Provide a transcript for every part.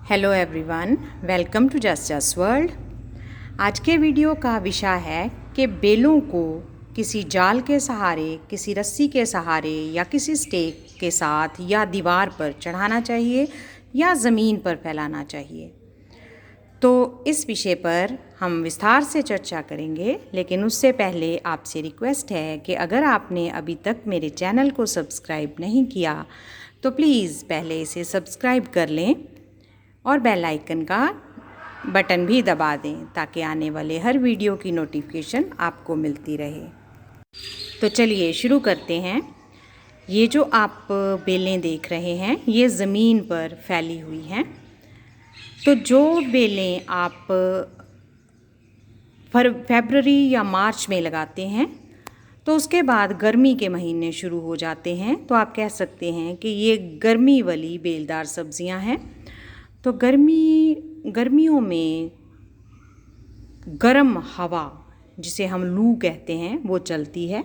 Hello everyone, welcome to just world. आज के video का विषय है कि बेलों को किसी जाल के सहारे, किसी रस्सी के सहारे या किसी स्टेक के साथ या दीवार पर चढ़ाना चाहिए या ज़मीन पर फैलाना चाहिए। तो इस विषय पर हम विस्तार से चर्चा करेंगे, लेकिन उससे पहले आपसे रिक्वेस्ट है कि अगर आपने अभी तक मेरे चैनल को सब्सक्राइब नहीं किया तो प्लीज़ पहले इसे सब्सक्राइब कर लें और बेल आइकन का बटन भी दबा दें ताकि आने वाले हर वीडियो की नोटिफिकेशन आपको मिलती रहे। तो चलिए शुरू करते हैं। ये जो आप बेलें देख रहे हैं ये ज़मीन पर फैली हुई हैं। तो जो बेलें आप फरवरी या मार्च में लगाते हैं तो उसके बाद गर्मी के महीने शुरू हो जाते हैं, तो आप कह सकते हैं कि ये गर्मी वाली बेलदार सब्जियां हैं। तो गर्मियों में गर्म हवा, जिसे हम लू कहते हैं, वो चलती है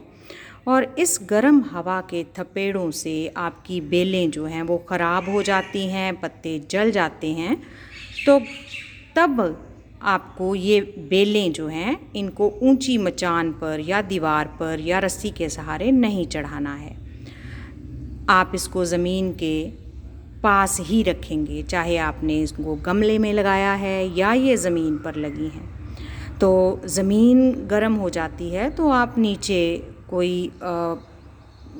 और इस गर्म हवा के थपेड़ों से आपकी बेलें जो हैं वो ख़राब हो जाती हैं, पत्ते जल जाते हैं। तो तब आपको ये बेलें जो हैं इनको ऊंची मचान पर या दीवार पर या रस्सी के सहारे नहीं चढ़ाना है। आप इसको ज़मीन के पास ही रखेंगे, चाहे आपने इसको गमले में लगाया है या ये ज़मीन पर लगी हैं। तो ज़मीन गर्म हो जाती है तो आप नीचे कोई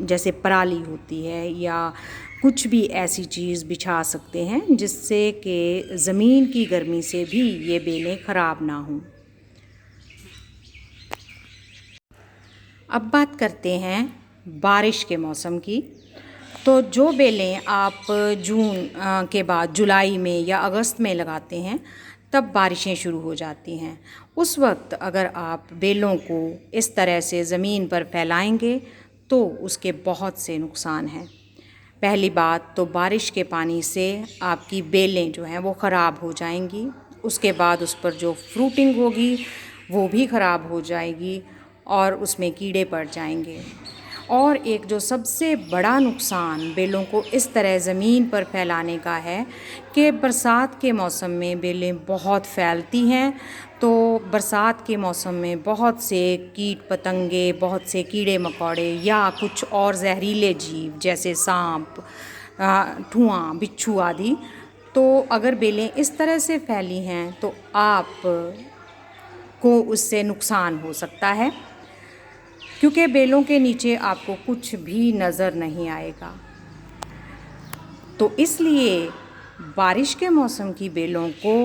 जैसे पराली होती है या कुछ भी ऐसी चीज़ बिछा सकते हैं जिससे कि ज़मीन की गर्मी से भी ये बेलें ख़राब ना हों। अब बात करते हैं बारिश के मौसम की। तो जो बेलें आप जून के बाद जुलाई में या अगस्त में लगाते हैं तब बारिशें शुरू हो जाती हैं। उस वक्त अगर आप बेलों को इस तरह से ज़मीन पर फैलाएंगे तो उसके बहुत से नुकसान हैं। पहली बात तो बारिश के पानी से आपकी बेलें जो हैं वो ख़राब हो जाएंगी। उसके बाद उस पर जो फ्रूटिंग होगी वो भी ख़राब हो जाएगी और उसमें कीड़े पड़ जाएंगे। और एक जो सबसे बड़ा नुकसान बेलों को इस तरह ज़मीन पर फैलाने का है कि बरसात के मौसम में बेलें बहुत फैलती हैं। तो बरसात के मौसम में बहुत से कीट पतंगे, बहुत से कीड़े मकोड़े या कुछ और जहरीले जीव जैसे सांप, ठुआं, बिच्छू आदि, तो अगर बेलें इस तरह से फैली हैं तो आप को उससे नुकसान हो सकता है, क्योंकि बेलों के नीचे आपको कुछ भी नज़र नहीं आएगा। तो इसलिए बारिश के मौसम की बेलों को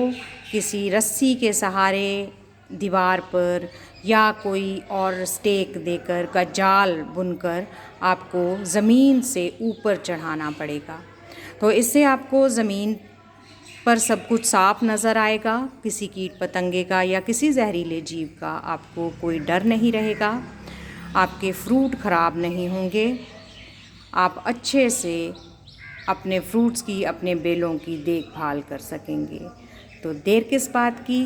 किसी रस्सी के सहारे दीवार पर या कोई और स्टेक देकर का जाल बुनकर आपको ज़मीन से ऊपर चढ़ाना पड़ेगा। तो इससे आपको ज़मीन पर सब कुछ साफ नज़र आएगा, किसी कीट पतंगे का या किसी जहरीले जीव का आपको कोई डर नहीं रहेगा। आपके फ्रूट ख़राब नहीं होंगे। आप अच्छे से अपने फ्रूट्स की, अपने बेलों की देखभाल कर सकेंगे। तो देर किस बात की,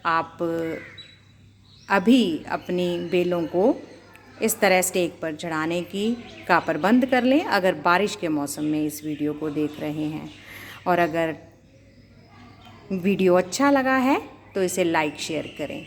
आप अभी अपनी बेलों को इस तरह स्टेक पर चढ़ाने का प्रबंध कर लें अगर बारिश के मौसम में इस वीडियो को देख रहे हैं। और अगर वीडियो अच्छा लगा है तो इसे लाइक शेयर करें।